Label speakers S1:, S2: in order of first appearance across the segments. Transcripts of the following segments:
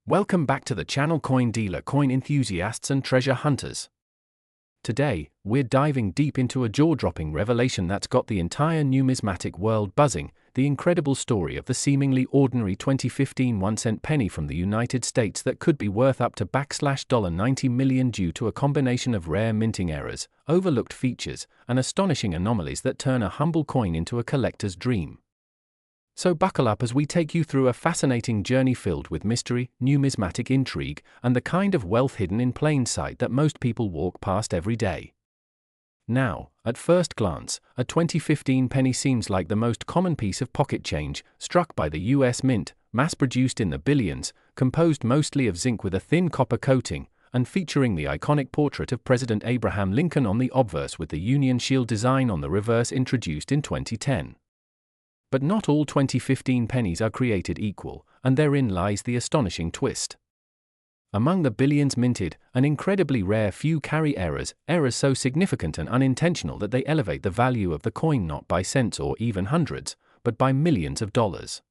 S1: Welcome back to the channel Coin Dealer, coin enthusiasts and treasure hunters. Today, we're diving deep into a jaw-dropping revelation that's got the entire numismatic world buzzing, the incredible story of the seemingly ordinary 2015 1-cent penny from the United States that could be worth up to $90 million due to a combination of rare minting errors, overlooked features, and astonishing anomalies that turn a humble coin into a collector's dream. So buckle up as we take you through a fascinating journey filled with mystery, numismatic intrigue, and the kind of wealth hidden in plain sight that most people walk past every day. Now, at first glance, a 2015 penny seems like the most common piece of pocket change, struck by the US Mint, mass-produced in the billions, composed mostly of zinc with a thin copper coating, and featuring the iconic portrait of President Abraham Lincoln on the obverse with the Union Shield design on the reverse introduced in 2010. But not all 2015 pennies are created equal, and therein lies the astonishing twist. Among the billions minted, an incredibly rare few carry errors so significant and unintentional that they elevate the value of the coin not by cents or even hundreds, but by millions of dollars.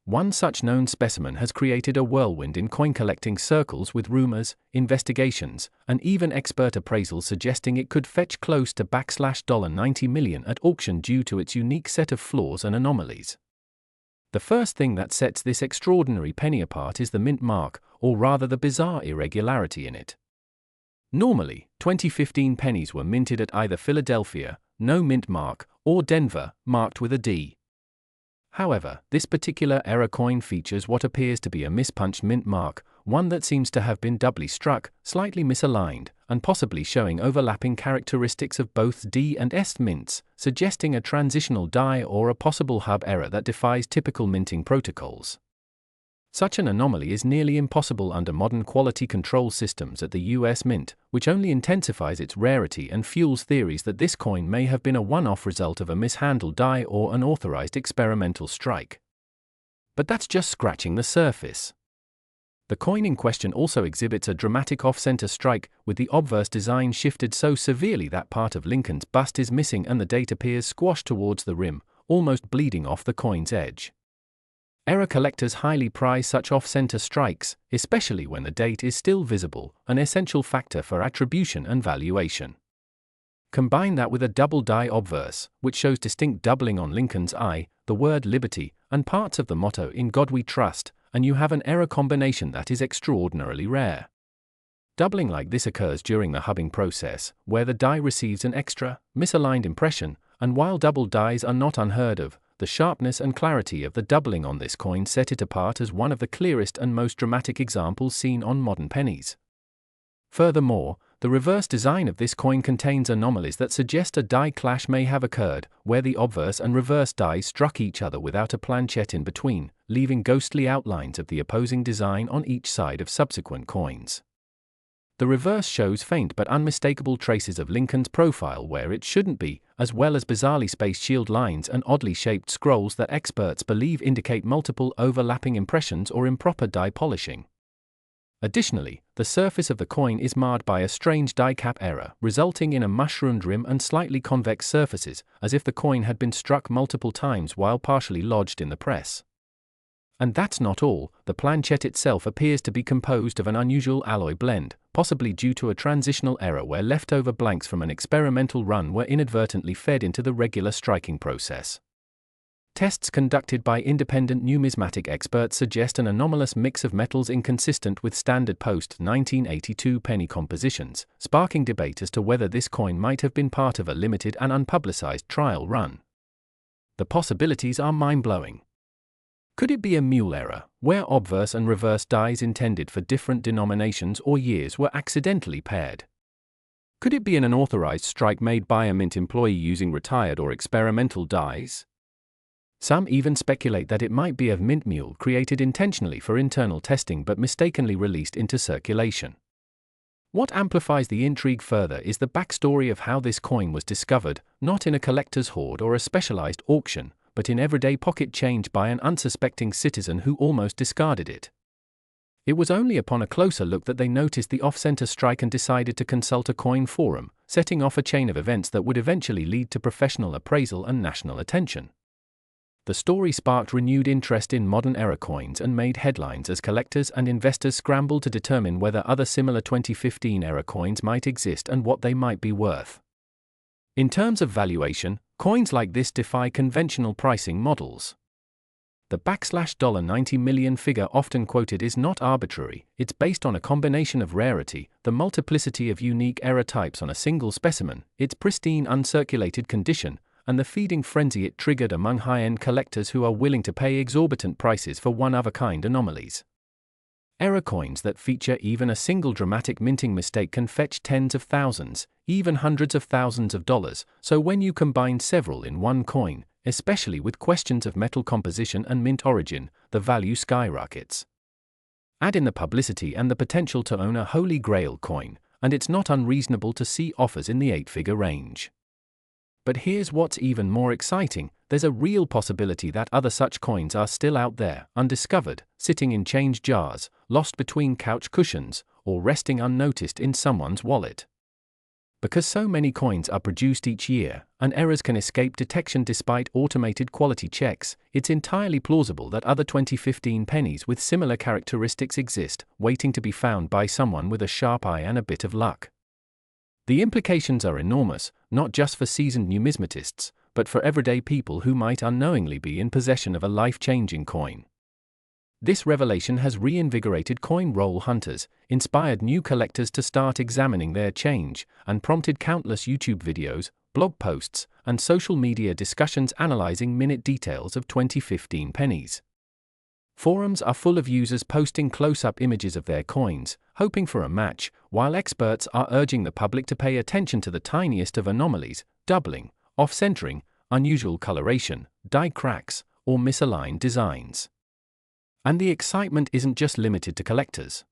S1: One such known specimen has created a whirlwind in coin collecting circles, with rumors, investigations, and even expert appraisals suggesting it could fetch close to $90 million at auction due to its unique set of flaws and anomalies. The first thing that sets this extraordinary penny apart is the mint mark, or rather the bizarre irregularity in it. Normally, 2015 pennies were minted at either Philadelphia, no mint mark, or Denver, marked with a D. However, this particular error coin features what appears to be a mispunched mint mark, one that seems to have been doubly struck, slightly misaligned, and possibly showing overlapping characteristics of both D and S mints, suggesting a transitional die or a possible hub error that defies typical minting protocols. Such an anomaly is nearly impossible under modern quality control systems at the US Mint, which only intensifies its rarity and fuels theories that this coin may have been a one-off result of a mishandled die or an authorized experimental strike. But that's just scratching the surface. The coin in question also exhibits a dramatic off-center strike, with the obverse design shifted so severely that part of Lincoln's bust is missing and the date appears squashed towards the rim, almost bleeding off the coin's edge. Error collectors highly prize such off-center strikes, especially when the date is still visible, an essential factor for attribution and valuation. Combine that with a double die obverse, which shows distinct doubling on Lincoln's eye, the word liberty, and parts of the motto "In God We Trust," and you have an error combination that is extraordinarily rare. Doubling like this occurs during the hubbing process, where the die receives an extra, misaligned impression, and while double dies are not unheard of, the sharpness and clarity of the doubling on this coin set it apart as one of the clearest and most dramatic examples seen on modern pennies. Furthermore, the reverse design of this coin contains anomalies that suggest a die clash may have occurred, where the obverse and reverse dies struck each other without a planchette in between, leaving ghostly outlines of the opposing design on each side of subsequent coins. The reverse shows faint but unmistakable traces of Lincoln's profile where it shouldn't be, as well as bizarrely spaced shield lines and oddly shaped scrolls that experts believe indicate multiple overlapping impressions or improper die polishing. Additionally, the surface of the coin is marred by a strange die cap error, resulting in a mushroomed rim and slightly convex surfaces, as if the coin had been struck multiple times while partially lodged in the press. And that's not all, the planchette itself appears to be composed of an unusual alloy blend, possibly due to a transitional error where leftover blanks from an experimental run were inadvertently fed into the regular striking process. Tests conducted by independent numismatic experts suggest an anomalous mix of metals inconsistent with standard post-1982 penny compositions, sparking debate as to whether this coin might have been part of a limited and unpublicized trial run. The possibilities are mind-blowing. Could it be a mule error, where obverse and reverse dies intended for different denominations or years were accidentally paired? Could it be an unauthorized strike made by a mint employee using retired or experimental dies? Some even speculate that it might be a mint mule created intentionally for internal testing but mistakenly released into circulation. What amplifies the intrigue further is the backstory of how this coin was discovered, not in a collector's hoard or a specialized auction, but in everyday pocket change by an unsuspecting citizen who almost discarded it. It was only upon a closer look that they noticed the off-center strike and decided to consult a coin forum, setting off a chain of events that would eventually lead to professional appraisal and national attention. The story sparked renewed interest in modern era coins and made headlines as collectors and investors scrambled to determine whether other similar 2015 era coins might exist and what they might be worth. In terms of valuation, coins like this defy conventional pricing models. The $90 million figure often quoted is not arbitrary, it's based on a combination of rarity, the multiplicity of unique era types on a single specimen, its pristine uncirculated condition, and the feeding frenzy it triggered among high-end collectors who are willing to pay exorbitant prices for one-of-a-kind anomalies. Era coins that feature even a single dramatic minting mistake can fetch tens of thousands, even hundreds of thousands of dollars, so when you combine several in one coin, especially with questions of metal composition and mint origin, the value skyrockets. Add in the publicity and the potential to own a holy grail coin, and it's not unreasonable to see offers in the 8-figure range. But here's what's even more exciting, there's a real possibility that other such coins are still out there, undiscovered, sitting in change jars, lost between couch cushions, or resting unnoticed in someone's wallet. Because so many coins are produced each year, and errors can escape detection despite automated quality checks, it's entirely plausible that other 2015 pennies with similar characteristics exist, waiting to be found by someone with a sharp eye and a bit of luck. The implications are enormous, not just for seasoned numismatists, but for everyday people who might unknowingly be in possession of a life-changing coin. This revelation has reinvigorated coin roll hunters, inspired new collectors to start examining their change, and prompted countless YouTube videos, blog posts, and social media discussions analyzing minute details of 2015 pennies. Forums are full of users posting close-up images of their coins, hoping for a match, while experts are urging the public to pay attention to the tiniest of anomalies, doubling, off-centering, unusual coloration, die cracks, or misaligned designs. And the excitement isn't just limited to collectors.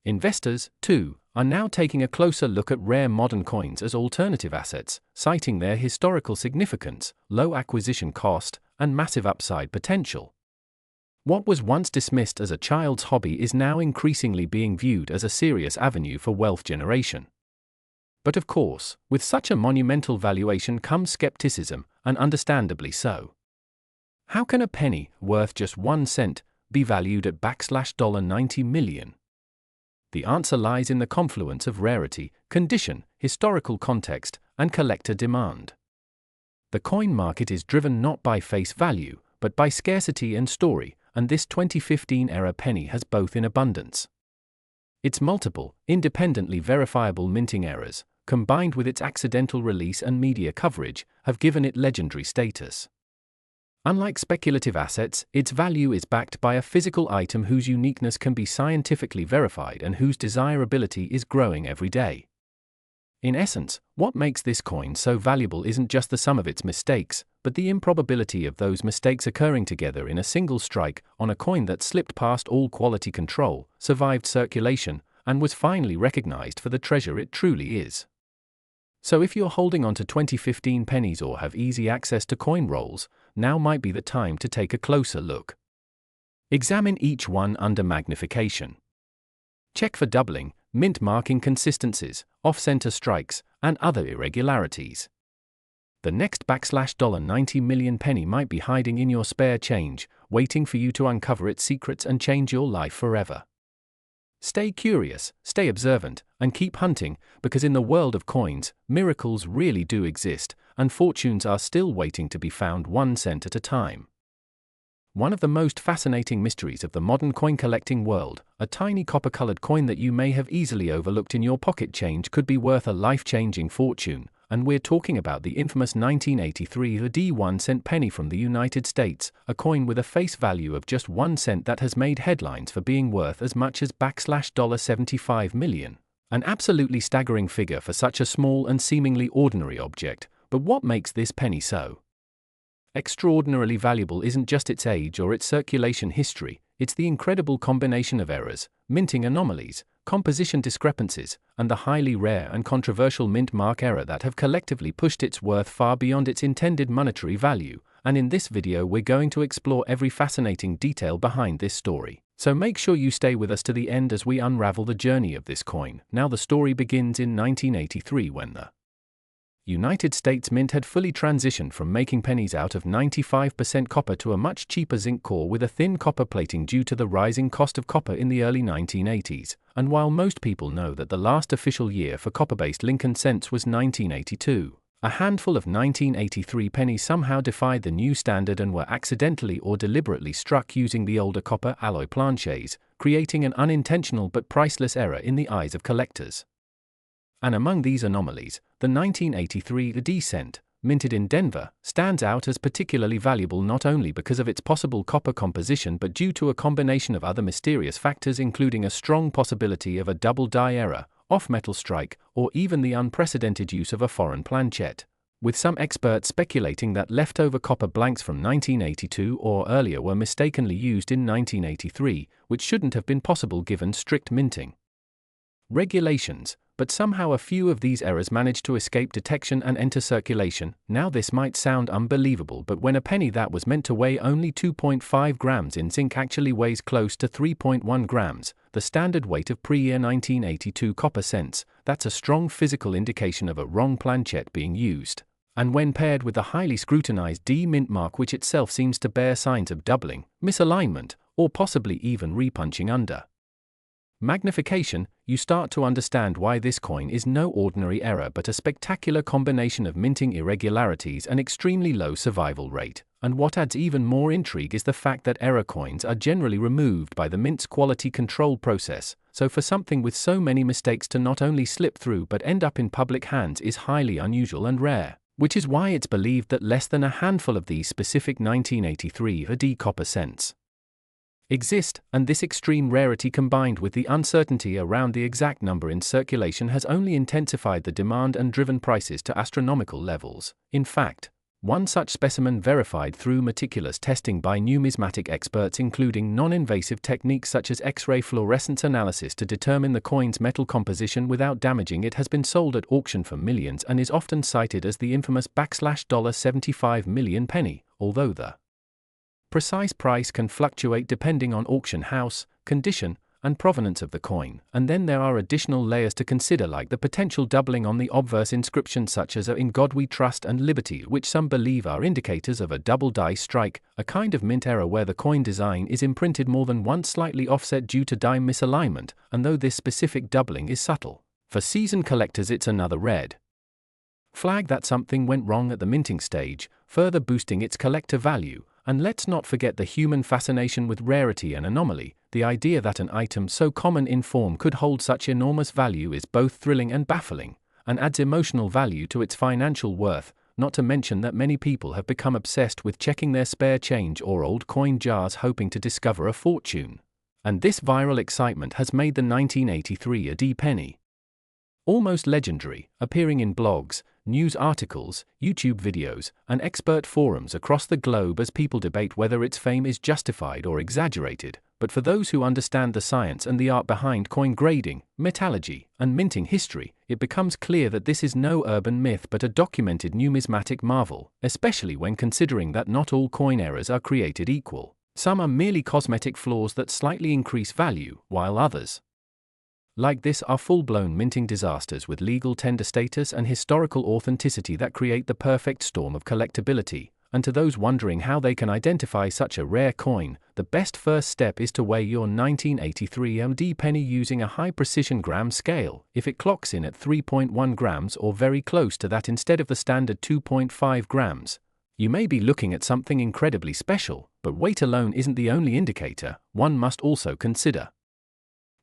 S1: Investors, too, are now taking a closer look at rare modern coins as alternative assets, citing their historical significance, low acquisition cost, and massive upside potential. What was once dismissed as a child's hobby is now increasingly being viewed as a serious avenue for wealth generation. But of course, with such a monumental valuation comes skepticism, and understandably so. How can a penny, worth just 1 cent, be valued at $90 million? The answer lies in the confluence of rarity, condition, historical context, and collector demand. The coin market is driven not by face value, but by scarcity and story, and this 2015 era penny has both in abundance. Its multiple, independently verifiable minting errors, combined with its accidental release and media coverage, have given it legendary status. Unlike speculative assets, its value is backed by a physical item whose uniqueness can be scientifically verified and whose desirability is growing every day. In essence, what makes this coin so valuable isn't just the sum of its mistakes, but the improbability of those mistakes occurring together in a single strike on a coin that slipped past all quality control, survived circulation, and was finally recognized for the treasure it truly is. So if you're holding on to 2015 pennies or have easy access to coin rolls, now might be the time to take a closer look. Examine each one under magnification. Check for doubling, mint mark inconsistencies, off-center strikes, and other irregularities. The next $90 million penny might be hiding in your spare change, waiting for you to uncover its secrets and change your life forever. Stay curious, stay observant, and keep hunting, because in the world of coins, miracles really do exist, and fortunes are still waiting to be found 1 cent at a time. One of the most fascinating mysteries of the modern coin collecting world, a tiny copper-colored coin that you may have easily overlooked in your pocket change could be worth a life-changing fortune, and we're talking about the infamous 1983 1 cent penny from the United States, a coin with a face value of just 1 cent that has made headlines for being worth as much as $75 million. An absolutely staggering figure for such a small and seemingly ordinary object, but what makes this penny so extraordinarily valuable isn't just its age or its circulation history, it's the incredible combination of errors, minting anomalies, composition discrepancies, and the highly rare and controversial mint mark error that have collectively pushed its worth far beyond its intended monetary value, and in this video we're going to explore every fascinating detail behind this story. So make sure you stay with us to the end as we unravel the journey of this coin. Now the story begins in 1983 when the United States Mint had fully transitioned from making pennies out of 95% copper to a much cheaper zinc core with a thin copper plating due to the rising cost of copper in the early 1980s, and while most people know that the last official year for copper-based Lincoln cents was 1982, a handful of 1983 pennies somehow defied the new standard and were accidentally or deliberately struck using the older copper alloy planchets, creating an unintentional but priceless error in the eyes of collectors. And among these anomalies, the 1983 D cent, minted in Denver, stands out as particularly valuable not only because of its possible copper composition but due to a combination of other mysterious factors, including a strong possibility of a double die error, off-metal strike, or even the unprecedented use of a foreign planchet, with some experts speculating that leftover copper blanks from 1982 or earlier were mistakenly used in 1983, which shouldn't have been possible given strict minting regulations, but somehow a few of these errors managed to escape detection and enter circulation. Now this might sound unbelievable, but when a penny that was meant to weigh only 2.5 grams in zinc actually weighs close to 3.1 grams, the standard weight of pre-year 1982 copper cents, that's a strong physical indication of a wrong planchet being used. And when paired with the highly scrutinized D mint mark, which itself seems to bear signs of doubling, misalignment, or possibly even repunching under magnification, you start to understand why this coin is no ordinary error but a spectacular combination of minting irregularities and extremely low survival rate. And what adds even more intrigue is the fact that error coins are generally removed by the mint's quality control process, so for something with so many mistakes to not only slip through but end up in public hands is highly unusual and rare, which is why it's believed that less than a handful of these specific 1983 AD copper cents exist, and this extreme rarity combined with the uncertainty around the exact number in circulation has only intensified the demand and driven prices to astronomical levels. In fact, one such specimen verified through meticulous testing by numismatic experts, including non-invasive techniques such as X-ray fluorescence analysis to determine the coin's metal composition without damaging it, has been sold at auction for millions and is often cited as the infamous $75 million penny, although the precise price can fluctuate depending on auction house, condition, and provenance of the coin, and then there are additional layers to consider, like the potential doubling on the obverse inscriptions such as "In God We Trust" and "Liberty," which some believe are indicators of a double die strike, a kind of mint error where the coin design is imprinted more than once slightly offset due to die misalignment, and though this specific doubling is subtle, for seasoned collectors it's another red flag that something went wrong at the minting stage, further boosting its collector value. And let's not forget the human fascination with rarity and anomaly. The idea that an item so common in form could hold such enormous value is both thrilling and baffling, and adds emotional value to its financial worth, not to mention that many people have become obsessed with checking their spare change or old coin jars hoping to discover a fortune. And this viral excitement has made the 1983 AD penny almost legendary, appearing in blogs, news articles, YouTube videos, and expert forums across the globe as people debate whether its fame is justified or exaggerated. But for those who understand the science and the art behind coin grading, metallurgy, and minting history, it becomes clear that this is no urban myth but a documented numismatic marvel, especially when considering that not all coin errors are created equal. Some are merely cosmetic flaws that slightly increase value, while others, like this, are full-blown minting disasters with legal tender status and historical authenticity that create the perfect storm of collectability. And to those wondering how they can identify such a rare coin, the best first step is to weigh your 1983 AD penny using a high-precision gram scale. If it clocks in at 3.1 grams or very close to that instead of the standard 2.5 grams, you may be looking at something incredibly special. But weight alone isn't the only indicator. One must also consider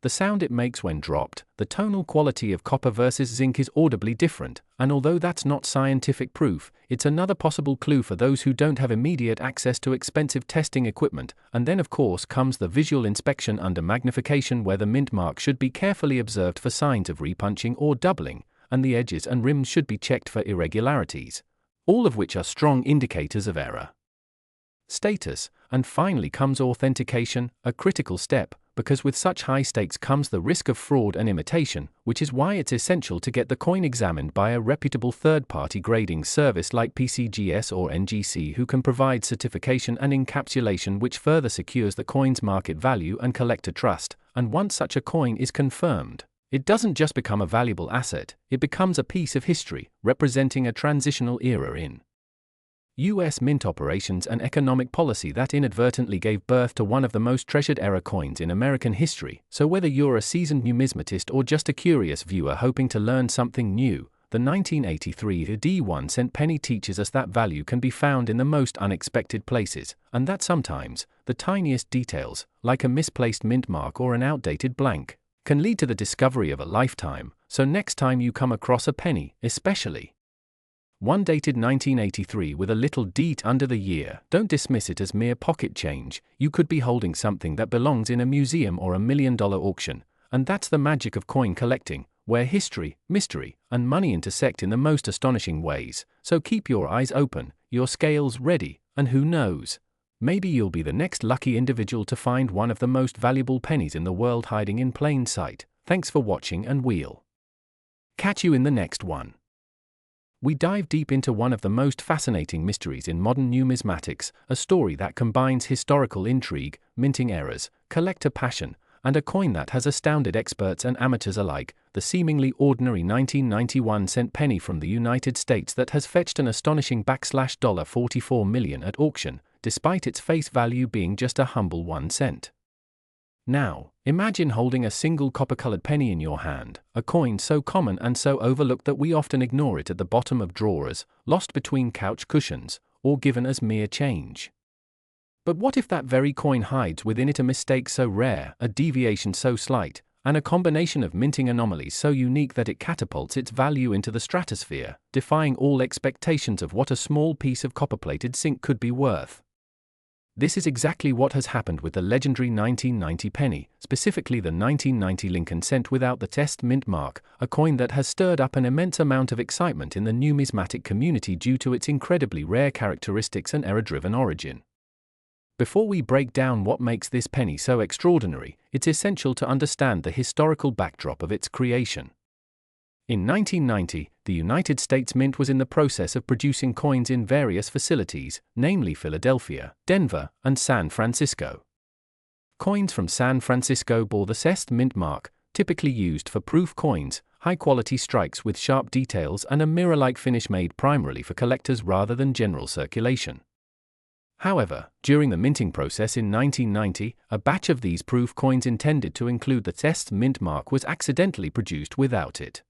S1: the sound it makes when dropped. The tonal quality of copper versus zinc is audibly different, and although that's not scientific proof, it's another possible clue for those who don't have immediate access to expensive testing equipment. And then of course comes the visual inspection under magnification, where the mint mark should be carefully observed for signs of repunching or doubling, and the edges and rims should be checked for irregularities, all of which are strong indicators of error status. And finally comes authentication, a critical step, because with such high stakes comes the risk of fraud and imitation, which is why it's essential to get the coin examined by a reputable third-party grading service like PCGS or NGC, who can provide certification and encapsulation, which further secures the coin's market value and collector trust. And once such a coin is confirmed, It doesn't just become a valuable asset, it becomes a piece of history, representing a transitional era in U.S. mint operations and economic policy that inadvertently gave birth to one of the most treasured era coins in American history. So whether you're a seasoned numismatist or just a curious viewer hoping to learn something new, the 1983 D1 cent penny teaches us that value can be found in the most unexpected places, and that sometimes, the tiniest details, like a misplaced mint mark or an outdated blank, can lead to the discovery of a lifetime. So next time you come across a penny, especially one dated 1983 with a little deet under the year, don't dismiss it as mere pocket change. You could be holding something that belongs in a museum or $1 million auction, and that's the magic of coin collecting, where history, mystery, and money intersect in the most astonishing ways. So keep your eyes open, your scales ready, and who knows, maybe you'll be the next lucky individual to find one of the most valuable pennies in the world hiding in plain sight. Thanks for watching, and we'll catch you in the next one. We dive deep into one of the most fascinating mysteries in modern numismatics, a story that combines historical intrigue, minting errors, collector passion, and a coin that has astounded experts and amateurs alike, the seemingly ordinary 1991 cent penny from the United States that has fetched an astonishing $44 million at auction, despite its face value being just a humble 1 cent. Now, imagine holding a single copper-colored penny in your hand, a coin so common and so overlooked that we often ignore it at the bottom of drawers, lost between couch cushions, or given as mere change. But what if that very coin hides within it a mistake so rare, a deviation so slight, and a combination of minting anomalies so unique that it catapults its value into the stratosphere, defying all expectations of what a small piece of copper-plated zinc could be worth? This is exactly what has happened with the legendary 1990 penny, specifically the 1990 Lincoln cent without the test mint mark, a coin that has stirred up an immense amount of excitement in the numismatic community due to its incredibly rare characteristics and error-driven origin. Before we break down what makes this penny so extraordinary, it's essential to understand the historical backdrop of its creation. In 1990, the United States Mint was in the process of producing coins in various facilities, namely Philadelphia, Denver, and San Francisco. Coins from San Francisco bore the CEST mint mark, typically used for proof coins, high-quality strikes with sharp details and a mirror-like finish made primarily for collectors rather than general circulation. However, during the minting process in 1990, a batch of these proof coins intended to include the CEST mint mark was accidentally produced without it.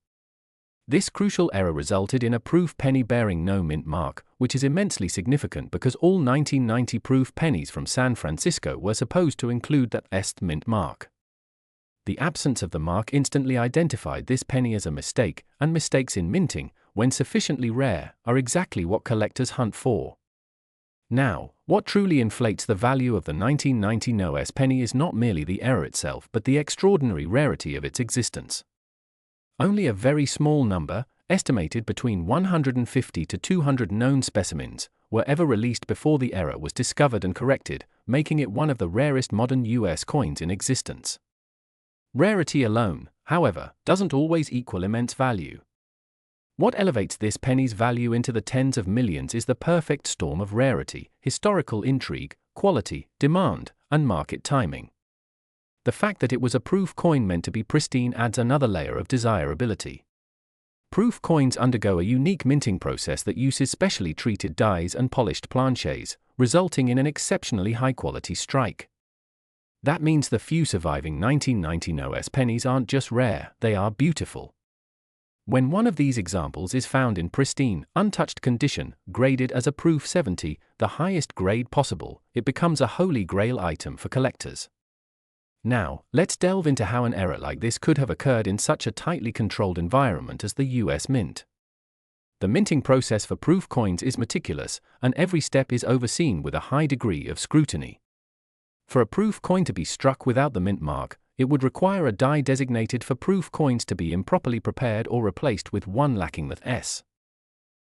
S1: This crucial error resulted in a proof penny bearing no mint mark, which is immensely significant because all 1990 proof pennies from San Francisco were supposed to include that CEST mint mark. The absence of the mark instantly identified this penny as a mistake, and mistakes in minting, when sufficiently rare, are exactly what collectors hunt for. Now, what truly inflates the value of the 1990 no-S penny is not merely the error itself but the extraordinary rarity of its existence. Only a very small number, estimated between 150 to 200 known specimens, were ever released before the error was discovered and corrected, making it one of the rarest modern US coins in existence. Rarity alone, however, doesn't always equal immense value. What elevates this penny's value into the tens of millions is the perfect storm of rarity, historical intrigue, quality, demand, and market timing. The fact that it was a proof coin meant to be pristine adds another layer of desirability. Proof coins undergo a unique minting process that uses specially treated dies and polished planchets, resulting in an exceptionally high-quality strike. That means the few surviving 1990 no-S pennies aren't just rare, they are beautiful. When one of these examples is found in pristine, untouched condition, graded as a proof 70, the highest grade possible, it becomes a holy grail item for collectors. Now, let's delve into how an error like this could have occurred in such a tightly controlled environment as the US Mint. The minting process for proof coins is meticulous, and every step is overseen with a high degree of scrutiny. For a proof coin to be struck without the mint mark, it would require a die designated for proof coins to be improperly prepared or replaced with one lacking the S.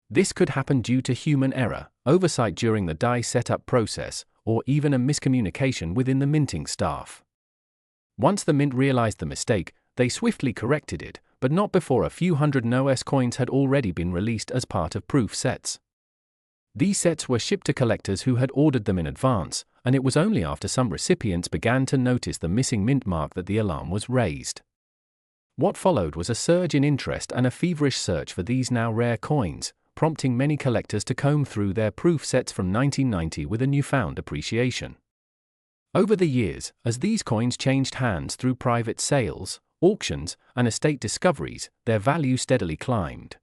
S1: This could happen due to human error, oversight during the die setup process, or even a miscommunication within the minting staff. Once the mint realized the mistake, they swiftly corrected it, but not before a few hundred no-S coins had already been released as part of proof sets. These sets were shipped to collectors who had ordered them in advance, and it was only after some recipients began to notice the missing mint mark that the alarm was raised. What followed was a surge in interest and a feverish search for these now rare coins, prompting many collectors to comb through their proof sets from 1990 with a newfound appreciation. Over the years, as these coins changed hands through private sales, auctions, and estate discoveries, their value steadily climbed.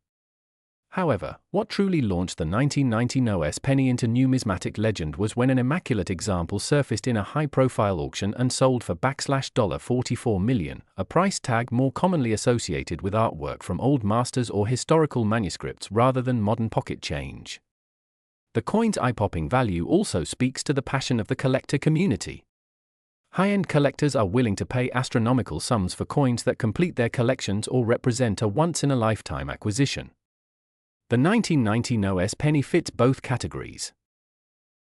S1: However, what truly launched the 1990 NOS penny into numismatic legend was when an immaculate example surfaced in a high-profile auction and sold for $44 million, a price tag more commonly associated with artwork from old masters or historical manuscripts rather than modern pocket change. The coin's eye-popping value also speaks to the passion of the collector community. High-end collectors are willing to pay astronomical sums for coins that complete their collections or represent a once-in-a-lifetime acquisition. The 1990 NOS penny fits both categories.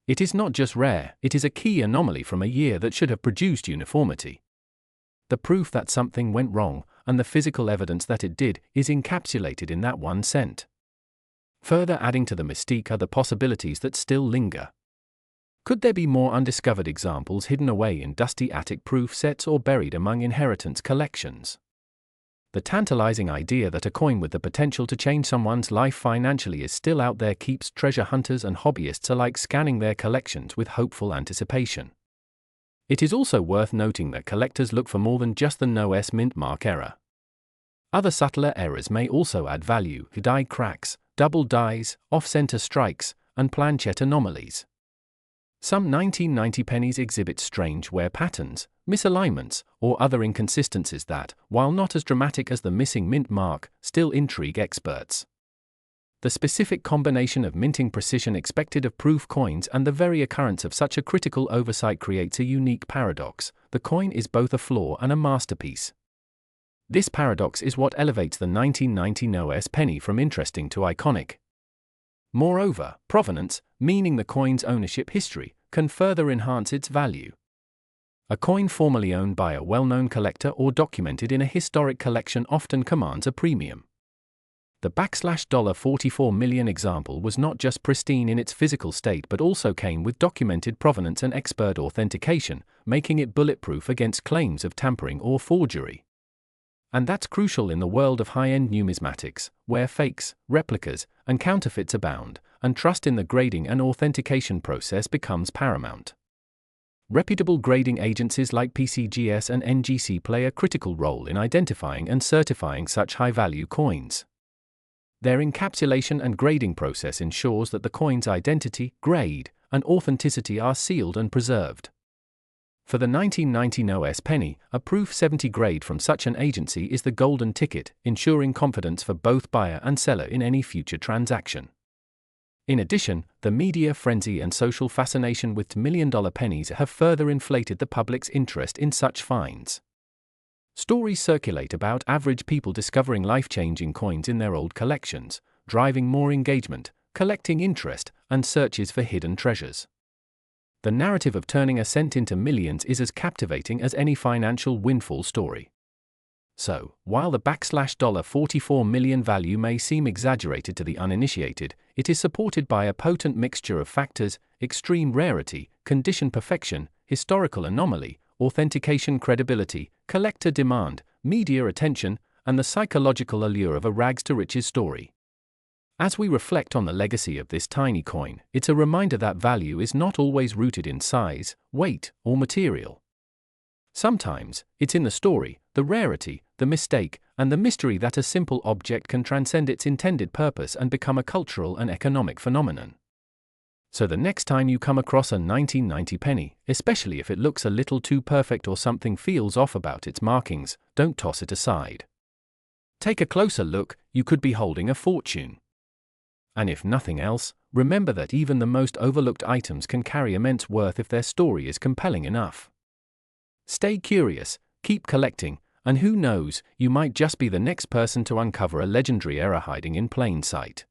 S1: It is not just rare, it is a key anomaly from a year that should have produced uniformity. The proof that something went wrong, and the physical evidence that it did, is encapsulated in that 1 cent. Further adding to the mystique are the possibilities that still linger. Could there be more undiscovered examples hidden away in dusty attic proof sets or buried among inheritance collections? The tantalizing idea that a coin with the potential to change someone's life financially is still out there keeps treasure hunters and hobbyists alike scanning their collections with hopeful anticipation. It is also worth noting that collectors look for more than just the NOS mint mark error. Other subtler errors may also add value: die cracks, double dies, off-center strikes, and planchette anomalies. Some 1990 pennies exhibit strange wear patterns, misalignments, or other inconsistencies that, while not as dramatic as the missing mint mark, still intrigue experts. The specific combination of minting precision expected of proof coins and the very occurrence of such a critical oversight creates a unique paradox. The coin is both a flaw and a masterpiece. This paradox is what elevates the 1990 NOS penny from interesting to iconic. Moreover, provenance, meaning the coin's ownership history, can further enhance its value. A coin formerly owned by a well-known collector or documented in a historic collection often commands a premium. The $44 million example was not just pristine in its physical state but also came with documented provenance and expert authentication, making it bulletproof against claims of tampering or forgery. And that's crucial in the world of high-end numismatics, where fakes, replicas, and counterfeits abound, and trust in the grading and authentication process becomes paramount. Reputable grading agencies like PCGS and NGC play a critical role in identifying and certifying such high-value coins. Their encapsulation and grading process ensures that the coin's identity, grade, and authenticity are sealed and preserved. For the 1990 NOS penny, a Proof 70 grade from such an agency is the golden ticket, ensuring confidence for both buyer and seller in any future transaction. In addition, the media frenzy and social fascination with million-dollar pennies have further inflated the public's interest in such finds. Stories circulate about average people discovering life-changing coins in their old collections, driving more engagement, collecting interest, and searches for hidden treasures. The narrative of turning a cent into millions is as captivating as any financial windfall story. So, while the $44 million value may seem exaggerated to the uninitiated, it is supported by a potent mixture of factors: extreme rarity, condition perfection, historical anomaly, authentication credibility, collector demand, media attention, and the psychological allure of a rags-to-riches story. As we reflect on the legacy of this tiny coin, it's a reminder that value is not always rooted in size, weight, or material. Sometimes, it's in the story, the rarity, the mistake, and the mystery that a simple object can transcend its intended purpose and become a cultural and economic phenomenon. So the next time you come across a 1990 penny, especially if it looks a little too perfect or something feels off about its markings, don't toss it aside. Take a closer look, you could be holding a fortune. And if nothing else, remember that even the most overlooked items can carry immense worth if their story is compelling enough. Stay curious, keep collecting, and who knows, you might just be the next person to uncover a legendary error hiding in plain sight.